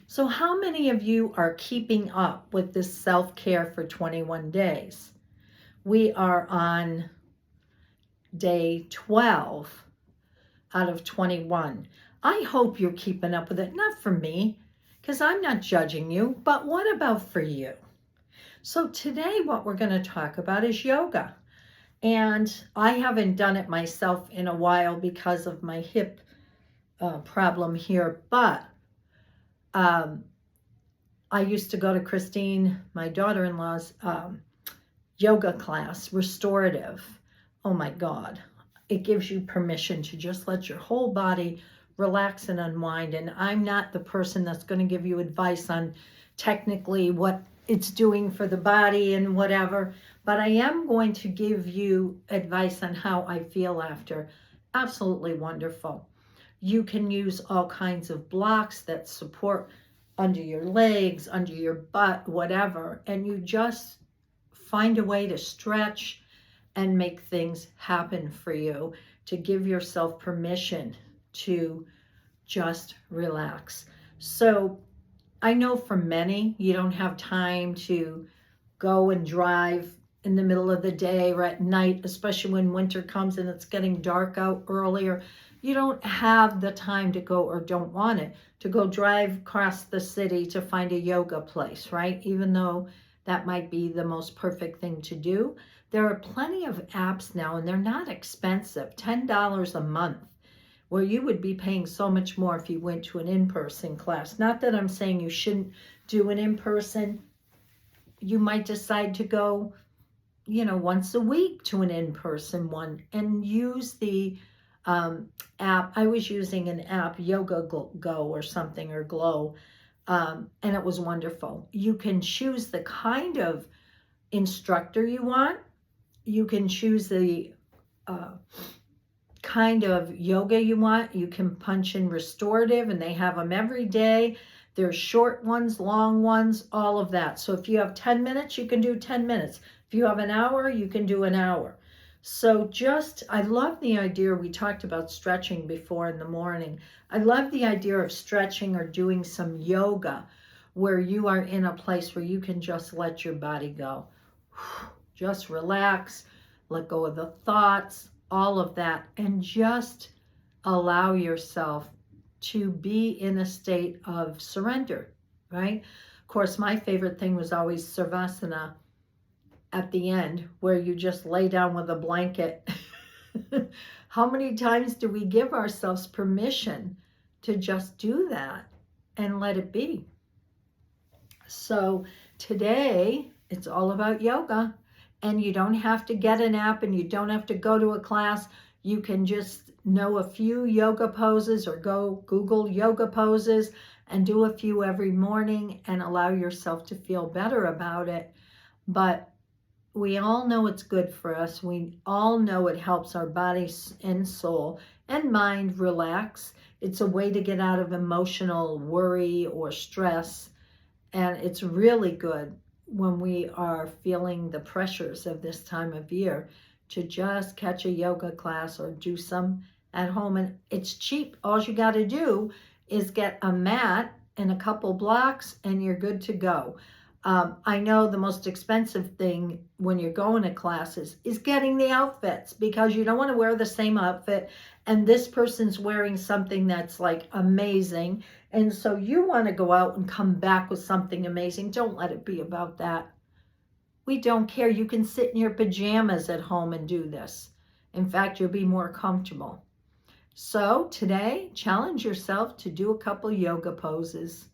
So how many of you are keeping up with this self-care for 21 days? We are on day 12 out of 21. I hope you're keeping up with it. Not for me, because I'm not judging you, but what about for you? So today what we're going to talk about is yoga. And I haven't done it myself in a while because of my hip problem here, but I used to go to Christine, my daughter-in-law's yoga class, restorative. Oh my God. It gives you permission to just let your whole body relax and unwind. And I'm not the person that's going to give you advice on technically what it's doing for the body and whatever, but I am going to give you advice on how I feel after. Absolutely wonderful. You can use all kinds of blocks that support under your legs, under your butt, whatever, and you just find a way to stretch and make things happen for you, to give yourself permission to just relax. So I know for many, you don't have time to go and drive in the middle of the day or at night, especially when winter comes and it's getting dark out earlier. You don't have the time to go, or don't want it, to go drive across the city to find a yoga place, right? Even though that might be the most perfect thing to do. There are plenty of apps now, and they're not expensive, $10 a month, where you would be paying so much more if you went to an in-person class. Not that I'm saying you shouldn't do an in-person. You might decide to go, once a week to an in-person one and use the app. I was using an app, Yoga Go or something, or Glow, and it was wonderful. You can choose the kind of instructor you want. You can choose the kind of yoga you want. You can punch in restorative, and they have them every day. There's short ones, long ones, all of that. So if you have 10 minutes, you can do 10 minutes. If you have an hour, you can do an hour. So I love the idea, we talked about stretching before in the morning. I love the idea of stretching or doing some yoga where you are in a place where you can just let your body go. Just relax, let go of the thoughts, all of that, and just allow yourself to be in a state of surrender, right? Of course, my favorite thing was always Savasana at the end, where you just lay down with a blanket. How many times do we give ourselves permission to just do that and let it be? So today, it's all about yoga. And you don't have to get an app, and you don't have to go to a class. You can just know a few yoga poses, or go Google yoga poses and do a few every morning and allow yourself to feel better about it. But we all know it's good for us. We all know it helps our body and soul and mind relax. It's a way to get out of emotional worry or stress. And it's really good when we are feeling the pressures of this time of year to just catch a yoga class or do some at home. And it's cheap. All you got to do is get a mat and a couple blocks and you're good to go. I know the most expensive thing when you're going to classes is getting the outfits, because you don't want to wear the same outfit and this person's wearing something that's like amazing. And so you want to go out and come back with something amazing. Don't let it be about that. We don't care. You can sit in your pajamas at home and do this. In fact, you'll be more comfortable. So today, challenge yourself to do a couple yoga poses.